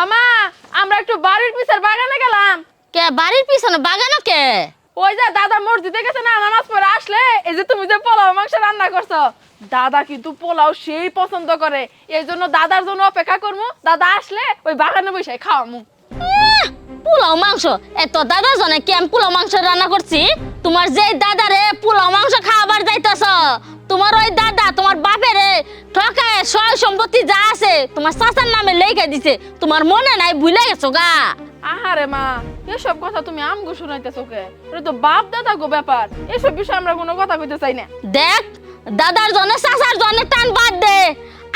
ও মা, আমরা একটু বাড়ির পিছের বাগানে গেলাম। কে বাড়ির পিছনে বাগানো কে? ওই যে দাদা মসজিদে গেছে না, নামাজ পড়ে আসলে এই যে তুমি যে পোলাও মাংস রান্না করছো, দাদা কিন্তু পোলাও সেই পছন্দ করে। এই জন্য দাদার জন্য অপেক্ষা করবো, দাদা আসলে ওই বাগানে বসে খাওয়ামু। পোলাও মাংস? এত দাদা জনে কি আমি পোলাও মাংস রান্না করছি? তোমার যে দাদারে পোলাও মাংস খাওয়াবার যাইতেছ, তোমার ওই দাদা তোমার বাপেরে ঠকায় সয় সম্পত্তি যা আছে তোমার চাচার নামে লেখা দিছে। তোমার মনে নাই, ভুলে গেছো গা? আহারে মা, এসব কথা তুমি আমগো শুনাইতেছো কে? এটা তো বাপ দাদা গো ব্যাপার, এসব বিষয়ে আমরা কোনো কথা কইতে চাই না। দেখ, দাদার জন্য চাচার জন্য টান বাদ দে।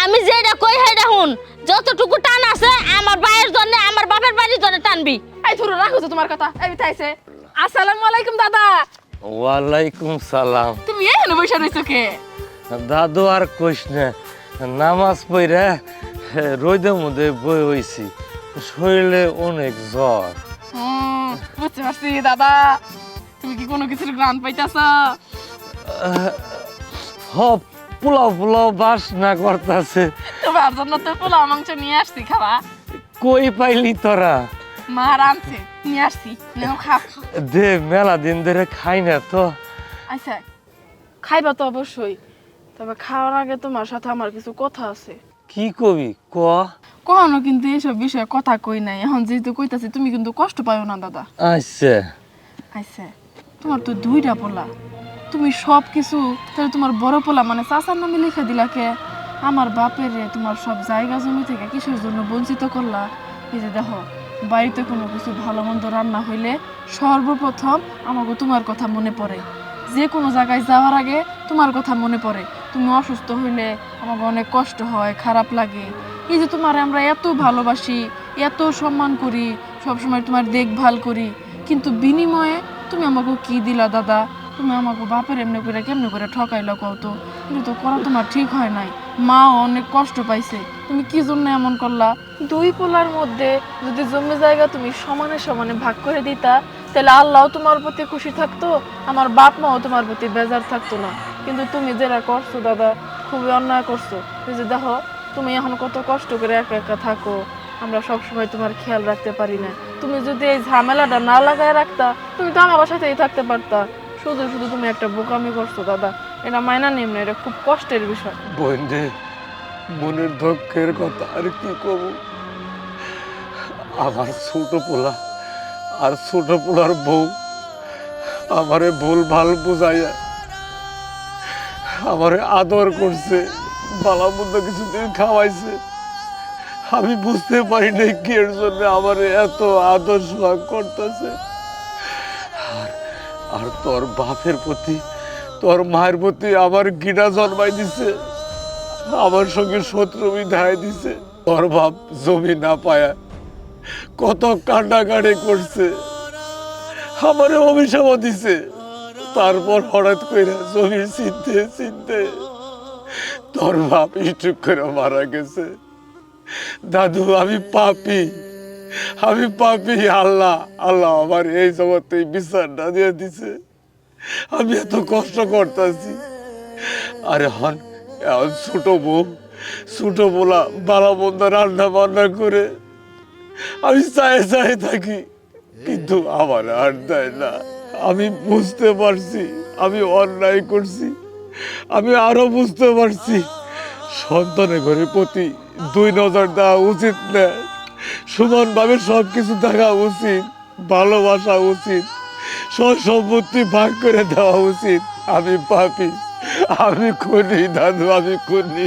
আমি যেটা কই হেডা হুন, যতটুকু টান আছে আমার ভাইয়ের জন্য, আমার বাপের বাড়ির জন্য টানবি। এই ধরো রাখো তো তোমার কথা। এই তাইছে, আসসালামু আলাইকুম দাদা। ওয়ালাইকুম সালাম। তুমি এখানে বসে রইছো কে? দাদু আর কইস না, নামাজ পড়ে রোদের মধ্যে বই হইছি, শরীরে অনেক জ্বর। বুঝতে পারছি দাদা, তুমি কি কোনো কিছুর গ্রান পাইতাছ? হপ পোলাও পোলাও বাসনা করতেছে। তোমার জন্য তো পোলাও মাংস নিয়ে আসছি, খাবা? কই পাইলি তোরা? মা রাঁধছে, নিয়ে আসছি, নাও খাও। দে, মেলা দিন ধরে খাই না তো। আচ্ছা, খাইবা তো অবশ্যই, তবে খাওয়ার আগে তোমার সাথে আমার কিছু কথা আছে। কি কবি ক? কখনো কিন্তু এসব বিষয়ে কথা কই নাই, এখন যেহেতু কইতাছি তুমি কিন্তু কষ্ট পাইও না দাদা। আচ্ছা আচ্ছা, তোমার তো দুইটা পোলা, তুমি সব কিছু তাহলে তোমার বড় পোলা মানে চাচার নামে লিখে দিলা কে? আমার বাপের রে তোমার সব জায়গা জমি থেকে কিসের জন্য বঞ্চিত করলা? এই যে দেখো, বাড়িতে কোনো কিছু ভালো মন্দ রান্না হইলে সর্বপ্রথম আমাকে তোমার কথা মনে পড়ে। যে কোনো জায়গায় যাওয়ার আগে তোমার কথা মনে পড়ে। তুমি অসুস্থ হইলে আমাকে অনেক কষ্ট হয়, খারাপ লাগে। এই যে তোমার আমরা এত ভালোবাসি, এত সম্মান করি, সবসময় তোমার দেখভাল করি, কিন্তু বিনিময়ে তুমি আমাকে কি দিলা দাদা? তুমি আমাকে বাপের এমনি করে কেমনি করে ঠকাইলো কও তো? কিন্তু তো করা তোমার ঠিক হয় নাই। মাও অনেক কষ্ট পাইছে, তুমি কি জন্য এমন করলা? দুই পোলার মধ্যে যদি জমি জায়গা তুমি সমানে সমানে ভাগ করে দিতা, তাহলে আল্লাহ তোমার প্রতি খুশি থাকতো, আমার বাপ মাও তোমার প্রতি বেজার থাকতো না। কিন্তু তুমি যেটা করছো দাদা, খুবই অন্যায় করছো। এই যে দেখো, তুমি এখন কত কষ্ট করে একা একা থাকো, আমরা সবসময় তোমার খেয়াল রাখতে পারি না। তুমি যদি এই ঝামেলাটা না লাগায় রাখতা, তুমি তো আমার সাথেই থাকতে পারতা। শুধু শুধু তুমি একটা বোকামি করছো দাদা, এটা মাইনা নিম না, এটা খুব কষ্টের বিষয়। বোন রে, মনের দুঃখের কথা আর কি কব। আমার ছোট পোলা আর ছোট পোলার বউ আমারে ভুল ভাল বুঝাইয়া আমারে আদর করছে, বালা মন্দ কিছুদিন খাওয়াইছে। আমি বুঝতে পারি নাই কি এর জন্য আমারে এত আদর সোহাগ করতেছে। আর আর তোর বাপের প্রতি, তোর মায়ের প্রতি আমার ঘৃণা জন্মাই দিছে, আমার সঙ্গে শত্রুমি ধায় দিছে। তোর বাপ জমি না পায়া কত কান্ডাকাটি করছে, আমারে অভিশাপ দিছে। তারপর হঠাৎ করে জমির চিনতে চিনতে তোর বাপ স্ট্রোক করে মারা গেছে। দাদু, আমি পাপী, আমি পাপী। আল্লাহ আল্লাহ আমার এই জগতে বিচার না দিয়ে দিছে। আমি এত কষ্ট করতেছি। আরে হন এখন ছোট বউ, ছোট বলা বালা মন্দ রান্না বান্না করে আমি চায়ে চায়ে থাকি, কিন্তু আমার আর দেয় না। আমি বুঝতে পারছি আমি অন্যায় করছি। আমি আরো বুঝতে পারছি সন্তানের ঘরের প্রতি দুই নজর দেওয়া উচিত না, সমানভাবে সব কিছু দেখা উচিত, ভালোবাসা উচিত, সব সম্পত্তি ভাগ করে দেওয়া উচিত। আমি পাপী, আমি খুনি দাদু, আমি খুনি।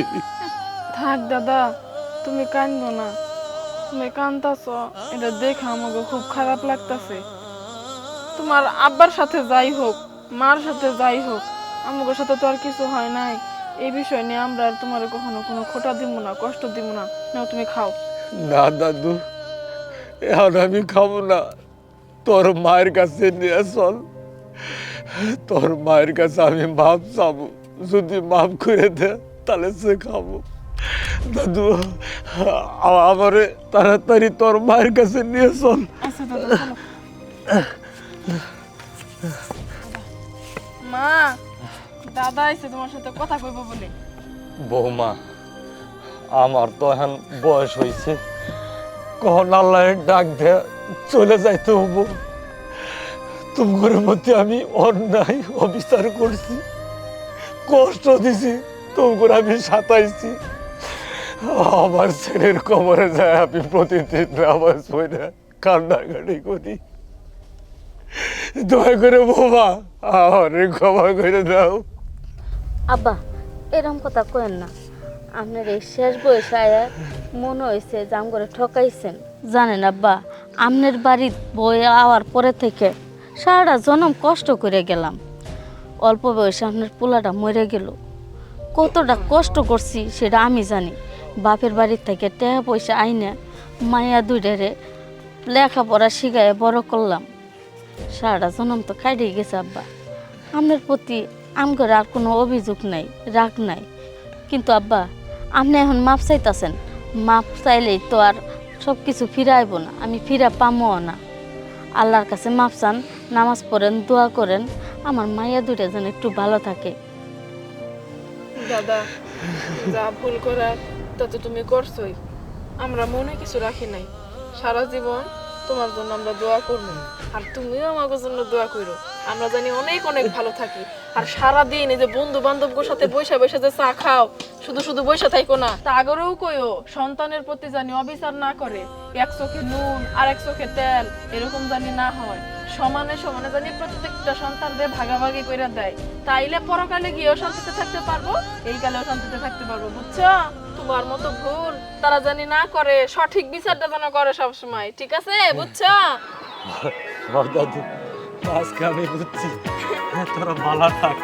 থাক দাদা, তুমি কাঁদবো না। তুমি কাঁদতাছ, এটা দেখে আমাকে খুব খারাপ লাগতাছে। তোমার আব্বার সাথে যাই হোক, মার সাথে যাই হোক, আমাদের সাথে তো আর কিছু হয় নাই। এই বিষয় নিয়ে আমরা আর তোমার কখনো কোনো খোঁটা দিব না, কষ্ট দিব না। নাও তুমি খাও। না দাদু, এখন আমি খাবো না। তোর মায়ের কাছে নিয়ে চল, তোর মায়ের কাছে আমি মাপ চাবো, যদি মাপ করে দে তাহলে সে খাবো। দাদু, আমারে তাড়াতাড়ি তোর মায়ের কাছে নিয়ে চল। আচ্ছা দাদা, চলো। মা, দাদা এসে তোমার সাথে কথা কইব বলে। বৌমা, আমার তো এখন বয়স হয়েছে, কখন আল্লাহর ডাক দেয়া চলে যাইতে হবো। তোমার মধ্যে আমি অন্যায় অবিচার করছি, কষ্ট দিছি, তোমার আমি সাতাইছি। আমার ছেলের কবরে যায় আমি প্রতিদিন নামাজ পড়ে কান্নাকাটি করি। দয়া করে বাবা আমার ক্ষমা করে দাও। আব্বা এরম কথা কয়েন না, আপনার এই শেষ বয়সে আয়া মনে হয়েছে যে আম করে ঠকাইছেন। জানেন আব্বা, আপনার বাড়ির বই আওয়ার পরে থেকে সারাটা জনম কষ্ট করে গেলাম। অল্প বয়সে আপনার পোলাটা মরে গেল, কতটা কষ্ট করছি সেটা আমি জানি। বাপের বাড়ির থেকে টাকা পয়সা আইনে মায়া দুইটারে লেখাপড়া শিখায় বড় করলাম। সারাটা জনম তো কাটিয়ে গেছে আব্বা। আপনার প্রতি আমগর আর কোনো অভিযোগ নাই, রাগ নাই। কিন্তু আব্বা আপনি এখন মাপ চাইতেছেন, মাপ চাইলেই তো আর সব কিছু ফিরাইব না, আমি ফিরা পামও না। আল্লাহর কাছে মাপ চান, নামাজ পড়েন, দোয়া করেন, আমার মাইয়া দুইটা যেন একটু ভালো থাকে। দাদা, যা ভুল করার তা তো তুমি করছোই, আমরা মনে কিছু রাখি নাই। সারা জীবন তোমার জন্য আমরা দোয়া করবো, আর তুমিও আমাকে জন্য দোয়া করো। আমরা জানি অনেক অনেক ভালো থাকি। আর সারা দিন এই যে বন্ধু বান্ধবদের সাথে বৈশা বৈশা যে চা খাও, শুধু শুধু বৈশা থাইকো না। তা আগরেও কইও সন্তানের প্রতি জানি অবিচার না করে, এক চোখে নুন আর এক চোখে তেল এরকম জানি না হয়। সমানে সমানে জানি প্রত্যেকটা সন্তানদের ভাগাভাগি করে দেয়, তাইলে পরকালে গিয়েও শান্তিতে থাকতে পারবো, এই কালেও শান্তিতে থাকতে পারবো। বুঝছো? তোমার মতো ভুল তারা জানি না করে, সঠিক বিচারটা যেন করে সব সময়। ঠিক আছে? বুঝছো? দাদু আজকে আমি বুঝছি তোরা ভালো থাক।